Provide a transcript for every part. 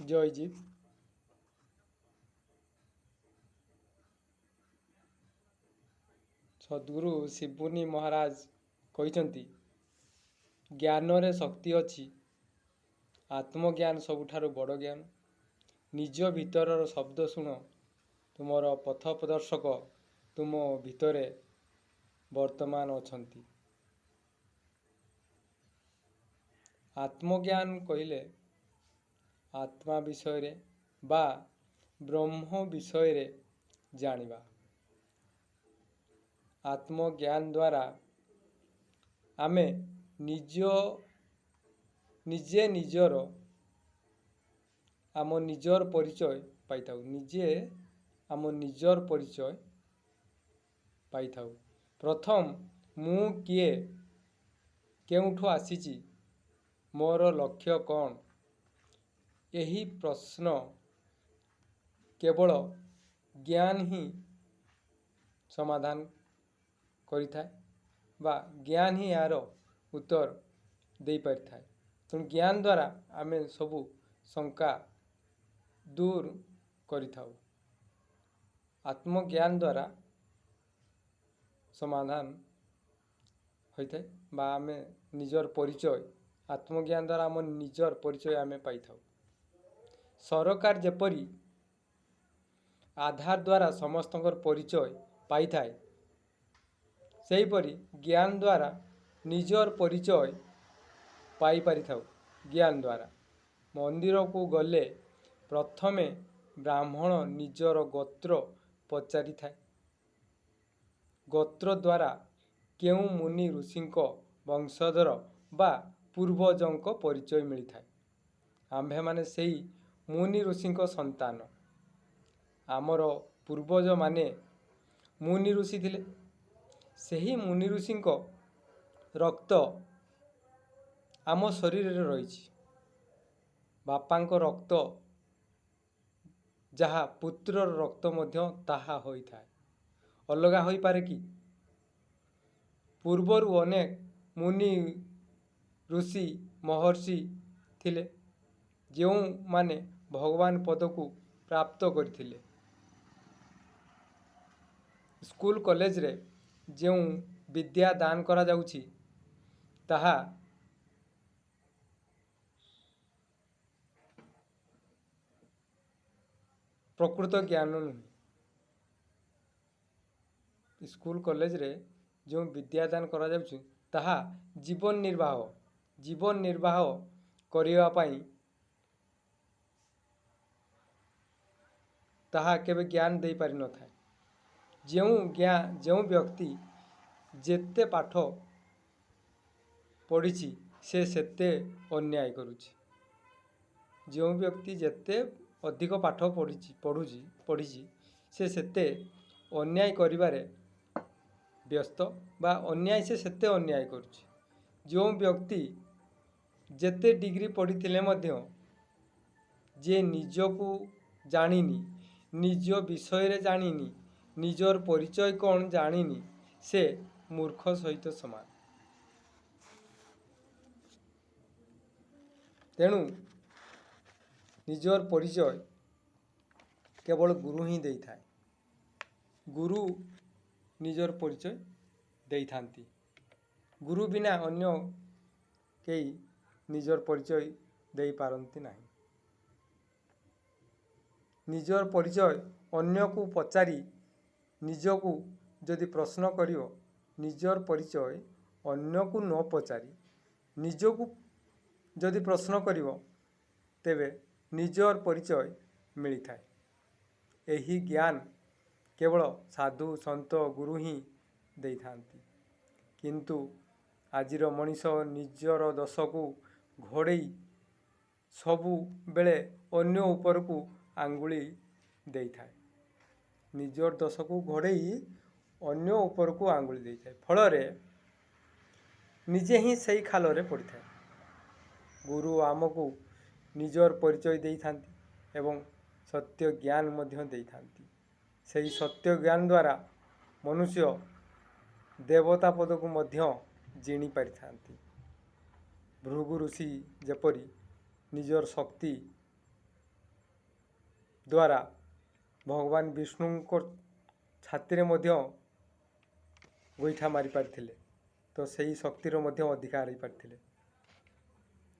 ଜୟଜୀବ। ସଦ୍ଗୁରୁ ଶିବୁନି ମହାରାଜ କହିଛନ୍ତି, ଜ୍ଞାନରେ ଶକ୍ତି ଅଛି। ଆତ୍ମଜ୍ଞାନ ସବୁଠାରୁ ବଡ଼ ଜ୍ଞାନ। ନିଜ ଭିତରର ଶବ୍ଦ ଶୁଣ। ତୁମର ପଥ ପ୍ରଦର୍ଶକ ତୁମ ଭିତରେ ବର୍ତ୍ତମାନ ଅଛନ୍ତି। ଆତ୍ମଜ୍ଞାନ କହିଲେ ଆତ୍ମା ବିଷୟରେ ବା ବ୍ରହ୍ମ ବିଷୟରେ ଜାଣିବା। ଆତ୍ମଜ୍ଞାନ ଦ୍ୱାରା ଆମେ ଆମ ନିଜର ପରିଚୟ ପାଇଥାଉ। ପ୍ରଥମ ମୁଁ କିଏ, କେଉଁଠୁ ଆସିଛି, ମୋର ଲକ୍ଷ୍ୟ କ'ଣ? ଏହି ପ୍ରଶ୍ନ କେବଳ ଜ୍ଞାନ ହିଁ ସମାଧାନ କରିଥାଏ ବା ଜ୍ଞାନ ହିଁ ଏହାର ଉତ୍ତର ଦେଇପାରିଥାଏ। ତେଣୁ ଜ୍ଞାନ ଦ୍ୱାରା ଆମେ ସବୁ ଶଙ୍କା ଦୂର କରିଥାଉ। ଆତ୍ମଜ୍ଞାନ ଦ୍ୱାରା ସମାଧାନ ହୋଇଥାଏ ବା ଆମେ ନିଜର ପରିଚୟ, ଆତ୍ମଜ୍ଞାନ ଦ୍ୱାରା ଆମ ନିଜର ପରିଚୟ ଆମେ ପାଇଥାଉ। ସରକାର ଯେପରି ଆଧାର ଦ୍ୱାରା ସମସ୍ତଙ୍କର ପରିଚୟ ପାଇଥାଏ, ସେହିପରି ଜ୍ଞାନ ଦ୍ୱାରା ନିଜର ପରିଚୟ ପାଇପାରିଥାଉ। ଜ୍ଞାନ ଦ୍ୱାରା ମନ୍ଦିରକୁ ଗଲେ ପ୍ରଥମେ ବ୍ରାହ୍ମଣ ନିଜର ଗୋତ୍ର ପଚାରିଥାଏ। ଗୋତ୍ର ଦ୍ୱାରା କେଉଁ ମୁନି ଋଷିଙ୍କ ବଂଶଧର ବା ପୂର୍ବଜଙ୍କ ପରିଚୟ ମିଳିଥାଏ। ଆମ୍ଭେମାନେ ସେହି ମୁନି ଋଷିଙ୍କ ସନ୍ତାନ। ଆମର ପୂର୍ବଜମାନେ ମୁନି ଋଷି ଥିଲେ। ସେହି ମୁନି ଋଷିଙ୍କ ରକ୍ତ ଆମ ଶରୀରରେ ରହିଛି। ବାପାଙ୍କ ରକ୍ତ ଯାହା, ପୁତ୍ରର ରକ୍ତ ମଧ୍ୟ ତାହା ହୋଇଥାଏ। ଅଲଗା ହୋଇପାରେ କି? ପୂର୍ବରୁ ଅନେକ ମୁନି ଋଷି ମହର୍ଷି ଥିଲେ, ଯେଉଁମାନେ ଭଗବାନ ପଦକୁ ପ୍ରାପ୍ତ କରିଥିଲେ। ସ୍କୁଲ କଲେଜରେ ଯେଉଁ ବିଦ୍ୟା ଦାନ କରାଯାଉଛି, ତାହା ପ୍ରକୃତ ଜ୍ଞାନ ନୁହେଁ। ସ୍କୁଲ କଲେଜରେ ଯେଉଁ ବିଦ୍ୟାଦାନ କରାଯାଉଛି, ତାହା ଜୀବନ ନିର୍ବାହ କରିବା ପାଇଁ ତାହା କେବେ ଜ୍ଞାନ ଦେଇପାରିନଥାଏ। ଯେଉଁ ବ୍ୟକ୍ତି ଯେତେ ପାଠ ପଢ଼ିଛି, ସେ ସେତେ ଅନ୍ୟାୟ କରୁଛି। ଯେଉଁ ବ୍ୟକ୍ତି ଯେତେ ଅଧିକ ପାଠ ପଢ଼ିଛି, ସେ ସେତେ ଅନ୍ୟାୟ କରିବାରେ ବ୍ୟସ୍ତ ବା ସେ ସେତେ ଅନ୍ୟାୟ କରୁଛି। ଯେଉଁ ବ୍ୟକ୍ତି ଯେତେ ଡିଗ୍ରୀ ପଢ଼ିଥିଲେ ମଧ୍ୟ ଯିଏ ନିଜକୁ ଜାଣିନି, ନିଜ ବିଷୟରେ ଜାଣିନି, ନିଜର ପରିଚୟ କ'ଣ ଜାଣିନି, ସେ ମୂର୍ଖ ସହିତ ସମାନ। ତେଣୁ ନିଜର ପରିଚୟ କେବଳ ଗୁରୁ ହିଁ ଦେଇଥାଏ। ଗୁରୁ ନିଜର ପରିଚୟ ଦେଇଥାନ୍ତି। ଗୁରୁ ବିନା ଅନ୍ୟ କେହି ନିଜର ପରିଚୟ ଦେଇପାରନ୍ତି ନାହିଁ। ନିଜର ପରିଚୟ ଅନ୍ୟକୁ ପଚାରି ନିଜକୁ ଯଦି ପ୍ରଶ୍ନ କରିବ, ନିଜର ପରିଚୟ ଅନ୍ୟକୁ ନ ପଚାରି ନିଜକୁ ଯଦି ପ୍ରଶ୍ନ କରିବ, ତେବେ ନିଜର ପରିଚୟ ମିଳିଥାଏ। ଏହି ଜ୍ଞାନ କେବଳ ସାଧୁ ସନ୍ଥ ଗୁରୁ ହିଁ ଦେଇଥାନ୍ତି। କିନ୍ତୁ ଆଜିର ମଣିଷ ନିଜର ଦୋଷକୁ ଘୋଡ଼େଇ ସବୁବେଳେ ଅନ୍ୟ ଉପରକୁ ଆଙ୍ଗୁଳି ଦେଇଥାଏ। ଫଳରେ ନିଜେ ହିଁ ସେହି ଖାଲରେ ପଡ଼ିଥାଏ। ଗୁରୁ ଆମକୁ ନିଜର ପରିଚୟ ଦେଇଥାନ୍ତି ଏବଂ ସତ୍ୟ ଜ୍ଞାନ ମଧ୍ୟ ଦେଇଥାନ୍ତି। ସେହି ସତ୍ୟ ଜ୍ଞାନ ଦ୍ୱାରା ମନୁଷ୍ୟ ଦେବତା ପଦକୁ ମଧ୍ୟ ଜିଣି ପାରିଥାନ୍ତି। ଭୃଗୁ ଋଷି ଯେପରି ନିଜର ଶକ୍ତି ଦ୍ୱାରା ଭଗବାନ ବିଷ୍ଣୁଙ୍କ ଛାତିରେ ମଧ୍ୟ ଗୋଇଠା ମାରିପାରିଥିଲେ, ତ ସେହି ଶକ୍ତିର ମଧ୍ୟ ଅଧିକାର ହେଇପାରିଥିଲେ।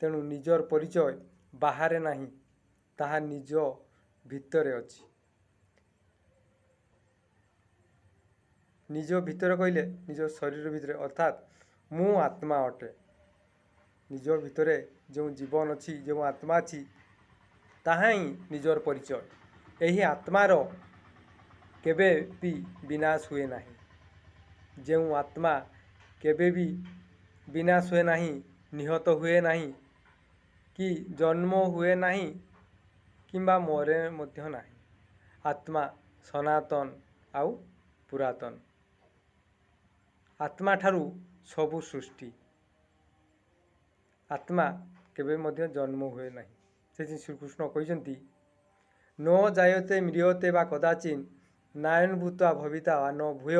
ତେଣୁ ନିଜର ପରିଚୟ ବାହାରେ ନାହିଁ, ତାହା ନିଜ ଭିତରେ ଅଛି। ନିଜ ଭିତରେ କହିଲେ ନିଜ ଶରୀର ଭିତରେ, ଅର୍ଥାତ୍ ମୁଁ ଆତ୍ମା ଅଟେ। ନିଜ ଭିତରେ ଯେଉଁ ଜୀବନ ଅଛି, ଯେଉଁ ଆତ୍ମା ଅଛି, ତାହା ହିଁ ନିଜର ପରିଚୟ। ଏହି ଆତ୍ମାର କେବେ ବି ବିନାଶ ହୁଏ ନାହିଁ। ଯେଉଁ ଆତ୍ମା କେବେ ବି ବିନାଶ ହୁଏ ନାହିଁ, ନିହତ ହୁଏ ନାହିଁ, କି ଜନ୍ମ ହୁଏ ନାହିଁ କିମ୍ବା ମରେ ମଧ୍ୟ ନାହିଁ। ଆତ୍ମା ସନାତନ ଆଉ ପୁରାତନ। ଆତ୍ମା ଠାରୁ ସବୁ ସୃଷ୍ଟି। ଆତ୍ମା କେବେ ମଧ୍ୟ ଜନ୍ମ ହୁଏ ନାହିଁ। ସେଥିପାଇଁ ଶ୍ରୀକୃଷ୍ଣ କହିଛନ୍ତି, ନ ଜାୟତେ ମ୍ରିୟତେ ବା କଦାଚିନ୍ ନାୟନ ଭୂତ୍ୱା ଭବିତା ବା ନ ଭୂୟ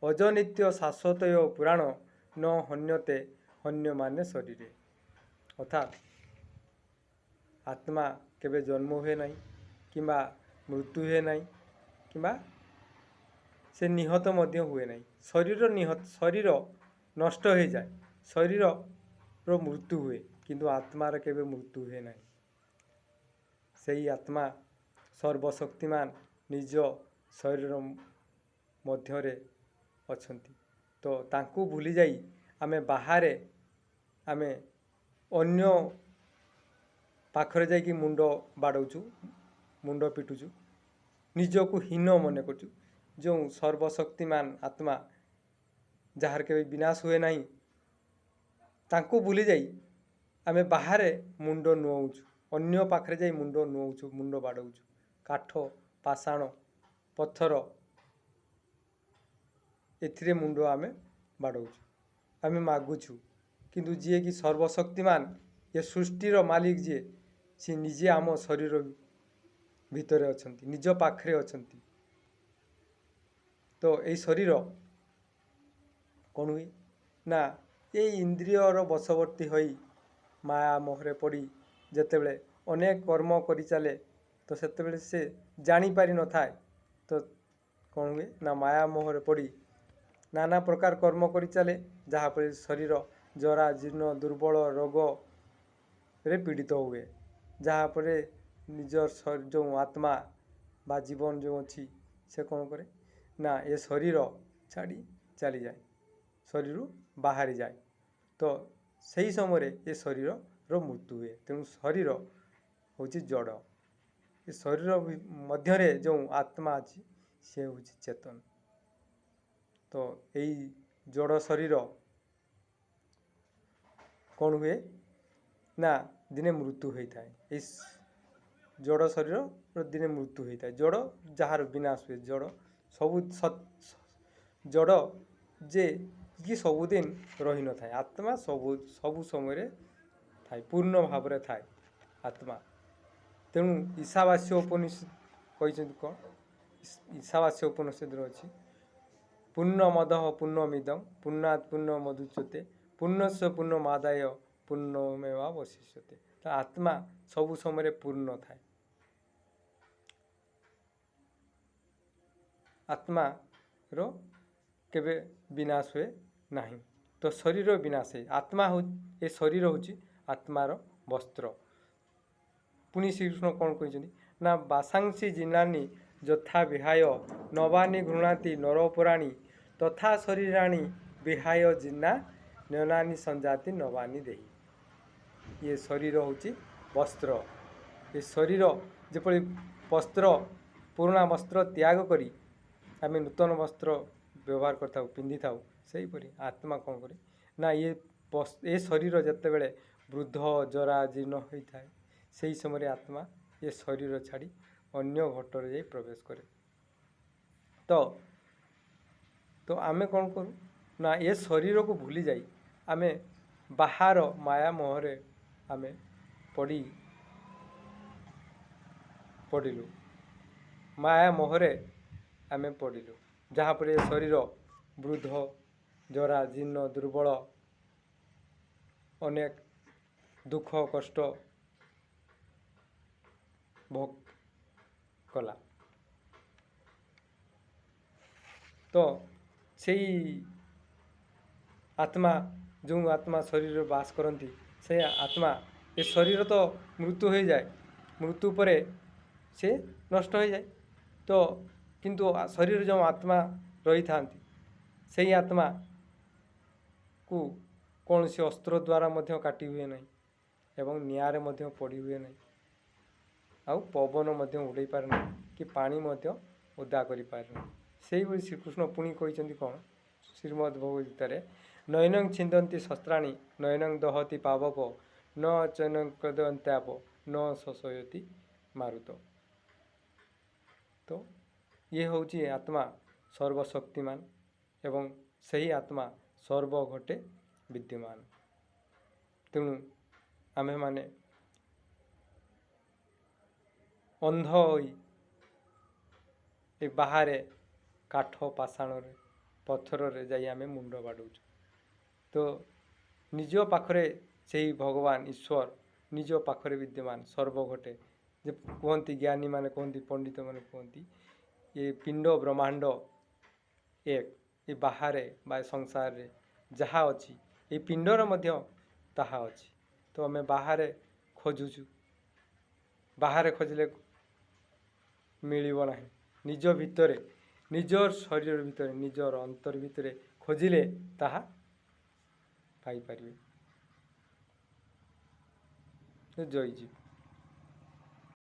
ଅଜନିତ୍ୟ ଶାଶ୍ୱତୟ ପୁରାଣ ନ ହନ୍ୟତେ ହନ୍ୟମାନେ ଶରୀରେ। ଅର୍ଥାତ୍ ଆତ୍ମା କେବେ ଜନ୍ମ ହୁଏ ନାହିଁ କିମ୍ବା ମୃତ୍ୟୁ ହୁଏ ନାହିଁ କିମ୍ବା ସେ ନିହତ ମଧ୍ୟ ହୁଏ ନାହିଁ। ଶରୀର ନଷ୍ଟ ହୋଇଯାଏ, ଶରୀରର ମୃତ୍ୟୁ ହୁଏ, କିନ୍ତୁ ଆତ୍ମାର କେବେ ମୃତ୍ୟୁ ହୁଏ ନାହିଁ। ସେହି ଆତ୍ମା ସର୍ବଶକ୍ତିମାନ ନିଜ ଶରୀର ମଧ୍ୟରେ ଅଛନ୍ତି। ତ ତାଙ୍କୁ ଭୁଲି ଯାଇ ଆମେ ବାହାରେ ଆମେ ଅନ୍ୟ ପାଖରେ ଯାଇକି ମୁଣ୍ଡ ବାଡ଼ଉଛୁ, ମୁଣ୍ଡ ପିଟୁଛୁ, ନିଜକୁ ହୀନ ମନେ କରୁଛୁ। ଯେଉଁ ସର୍ବଶକ୍ତିମାନ ଆତ୍ମା, ଯାହାର କେବେ ବିନାଶ ହୁଏ ନାହିଁ, ତାଙ୍କୁ ଭୁଲି ଯାଇ ଆମେ ବାହାରେ ମୁଣ୍ଡ ନୁଆଉଛୁ, ଅନ୍ୟ ପାଖରେ ଯାଇ ମୁଣ୍ଡ ନୁଆଉଛୁ, ମୁଣ୍ଡ ବାଡ଼ଉଛୁ। କାଠ, ପାଷାଣ, ପଥର, ଏଥିରେ ମୁଣ୍ଡ ଆମେ ବାଡ଼ଉଛୁ, ଆମେ ମାଗୁଛୁ। କିନ୍ତୁ ଯିଏକି ସର୍ବଶକ୍ତିମାନ, ଏ ସୃଷ୍ଟିର ମାଲିକ ଯିଏ, ସେ ନିଜେ ଆମ ଶରୀର ଭିତରେ ଅଛନ୍ତି, ନିଜ ପାଖରେ ଅଛନ୍ତି। ତ ଏଇ ଶରୀର କ'ଣ ହୁଏ ନା, ଏଇ ଇନ୍ଦ୍ରିୟର ବଶବର୍ତ୍ତୀ ହୋଇ ମାୟା ମୋହରେ ପଡ଼ି ଯେତେବେଳେ ଅନେକ କର୍ମ କରିଚାଲେ, ତ ସେତେବେଳେ ସେ ଜାଣିପାରିନଥାଏ। ତ କ'ଣ ହୁଏ ନା, ମାୟା ମୋହରେ ପଡ଼ି ନାନା ପ୍ରକାର କର୍ମ କରିଚାଲେ, ଯାହାଫଳରେ ଶରୀର ଜରା ଜୀର୍ଣ୍ଣ ଦୁର୍ବଳ ରୋଗରେ ପୀଡ଼ିତ ହୁଏ। ଯାହାଫଳରେ ନିଜର ଯେଉଁ ଆତ୍ମା ବା ଜୀବନ ଯେଉଁ ଅଛି, ସେ କ'ଣ କରେ ନା, ଏ ଶରୀର ଛାଡ଼ି ଚାଲିଯାଏ, ଶରୀରରୁ ବାହାରିଯାଏ। ତ ସେହି ସମୟରେ ଏ ଶରୀରର ମୃତ୍ୟୁ ହୁଏ। ତେଣୁ ଶରୀର ହେଉଛି ଜଡ଼। ଏ ଶରୀର ମଧ୍ୟରେ ଯେଉଁ ଆତ୍ମା ଅଛି, ସେ ହେଉଛି ଚେତନ। ତ ଏଇ ଜଡ଼ ଶରୀର କ'ଣ ହୁଏ ନା, ଦିନେ ମୃତ୍ୟୁ ହୋଇଥାଏ। ଏଇ ଜଡ଼ ଶରୀରର ଦିନେ ମୃତ୍ୟୁ ହୋଇଥାଏ। ଜଡ଼ ଯାହାର ବିନାଶ ହୁଏ, ଜଡ଼ ଜଡ଼ ଯେ କି ସବୁଦିନ ରହିନଥାଏ। ଆତ୍ମା ସବୁ ସମୟରେ ଥାଏ, ପୂର୍ଣ୍ଣ ଭାବରେ ଥାଏ ଆତ୍ମା। ତେଣୁ ଈଶାବାସ୍ୟ ଉପନିଷଦ କହିଛନ୍ତି କ'ଣ? ଈଶାବାସ୍ୟ ଉପନିଷଦରେ ଅଛି, ପୂର୍ଣ୍ଣମଦଃ ପୂର୍ଣ୍ଣମିଦଂ ପୂର୍ଣ୍ଣାତ୍ ପୂର୍ଣ୍ଣମୁଦଚ୍ୟତେ ପୂର୍ଣ୍ଣସ୍ୟ ପୂର୍ଣ୍ଣମାଦାୟ ପୂର୍ଣ୍ଣମେବାବଶିଷ୍ୟତେ। ତ ଆତ୍ମା ସବୁ ସମୟରେ ପୂର୍ଣ୍ଣ ଥାଏ। ଆତ୍ମାର କେବେ ବିନାଶ ହୁଏ ନାହିଁ। ତ ଶରୀର ବିନାଶ ହୁଏ, ଆତ୍ମା ଏ ଶରୀର ହେଉଛି ଆତ୍ମାର ବସ୍ତ୍ର। ପୁଣି ଶ୍ରୀକୃଷ୍ଣ କ'ଣ କହିଛନ୍ତି ନା, ବାସାଂସି ଜିନାନି ଯଥା ବିହାୟ ନବାନି ଗୃଣାତି ନରପରାଣୀ ତଥା ଶରୀରାଣୀ ବିହାୟ ଜିନା ନ୍ୟନାନି ସଞ୍ଜାତି ନବାନି ଦେହି। ଇଏ ଶରୀର ହେଉଛି ବସ୍ତ୍ର। ଏ ଶରୀର ଯେପରି ବସ୍ତ୍ର, ପୁରୁଣା ବସ୍ତ୍ର ତ୍ୟାଗ କରି ଆମେ ନୂତନ ବସ୍ତ୍ର ବ୍ୟବହାର କରିଥାଉ, ପିନ୍ଧିଥାଉ, ସେହିପରି ଆତ୍ମା କ'ଣ କରେ ନା, ଏ ଶରୀର ଯେତେବେଳେ ବୃଦ୍ଧ ଜରା ଜୀର୍ଣ୍ଣ ହୋଇଥାଏ, ସେହି ସମୟରେ ଆତ୍ମା ଏ ଶରୀର ଛାଡ଼ି ଅନ୍ୟ ଘଟରେ ଯାଇ ପ୍ରବେଶ କରେ। ତ ଆମେ କ'ଣ କରୁ ନା, ଏ ଶରୀରକୁ ଭୁଲି ଯାଇ ଆମେ ବାହାର ମାୟା ମୋହରେ ଆମେ ପଡ଼ିଲୁ, ମାୟା ମୋହରେ ଆମେ ପଡ଼ିଲୁ। ଯାହାପରେ ଏ ଶରୀର ବୃଦ୍ଧ ଜରା ଜୀର୍ଣ୍ଣ ଦୁର୍ବଳ, ଅନେକ ଦୁଃଖ କଷ୍ଟ କଲା। ତ ସେଇ ଆତ୍ମା, ଯେଉଁ ଆତ୍ମା ଶରୀରରେ ବାସ କରନ୍ତି, ସେ ଆତ୍ମା, ଏ ଶରୀର ତ ମୃତ୍ୟୁ ହୋଇଯାଏ, ମୃତ୍ୟୁ ପରେ ସେ ନଷ୍ଟ ହୋଇଯାଏ। ତ କିନ୍ତୁ ଶରୀରରେ ଯେଉଁ ଆତ୍ମା ରହିଥାନ୍ତି, ସେଇ ଆତ୍ମାକୁ କୌଣସି ଅସ୍ତ୍ର ଦ୍ୱାରା ମଧ୍ୟ କାଟି ହୁଏ ନାହିଁ ଏବଂ ନିଆଁରେ ମଧ୍ୟ ପୋଡ଼ି ହୁଏ ନାହିଁ, ଆଉ ପବନ ମଧ୍ୟ ଉଡ଼େଇ ପାରେ ନାହିଁ, କି ପାଣି ମଧ୍ୟ ଓଦା କରିପାରେ ନାହିଁ। ସେଇଭଳି ଶ୍ରୀକୃଷ୍ଣ ପୁଣି କହିଛନ୍ତି କ'ଣ, ଶ୍ରୀମଦ୍ ଭଗବଦ୍ଗୀତାରେ, ନୈନଂ ଛିନ୍ଦନ୍ତି ଶସ୍ତ୍ରାଣୀ ନୈନଂ ଦହତି ପାବକ ନ ଚୈନଂ କ୍ରଦନ୍ତ୍ୟାପ ନ ଶୋଷୟତି ମାରୁତ। ତ ଇଏ ହେଉଛି ଆତ୍ମା ସର୍ବଶକ୍ତିମାନ ଏବଂ ସେହି ଆତ୍ମା ସର୍ବଘଟେ ବିଦ୍ୟମାନ। ତେଣୁ ଆମ୍ଭେମାନେ ଅନ୍ଧ ହୋଇ ଏ ବାହାରେ କାଠ ପାଷାଣରେ ପଥରରେ ଯାଇ ଆମେ ମୁଣ୍ଡ ବାଡ଼ଉଛୁ। ତ ନିଜ ପାଖରେ ସେହି ଭଗବାନ ଈଶ୍ୱର ନିଜ ପାଖରେ ବିଦ୍ୟମାନ ସର୍ବଘଟେ। ଯେ କୁହନ୍ତି, ଜ୍ଞାନୀମାନେ କୁହନ୍ତି, ପଣ୍ଡିତମାନେ କୁହନ୍ତି, ଏ ପିଣ୍ଡ ବ୍ରହ୍ମାଣ୍ଡ ଏକ, ଏ ବାହାରେ ବା ସଂସାରରେ ଯାହା ଅଛି, ଏ ପିଣ୍ଡରେ ମଧ୍ୟ ତାହା ଅଛି। ତ ଆମେ ବାହାରେ ଖୋଜୁଛୁ, ବାହାରେ ଖୋଜିଲେ ମିଳିବ ନାହିଁ। ନିଜ ଭିତରେ, ନିଜର ଶରୀର ଭିତରେ, ନିଜର ଅନ୍ତର ଭିତରେ ଖୋଜିଲେ ତାହା ପାଇପାରିବେ। ଜୟ ଜୀବ।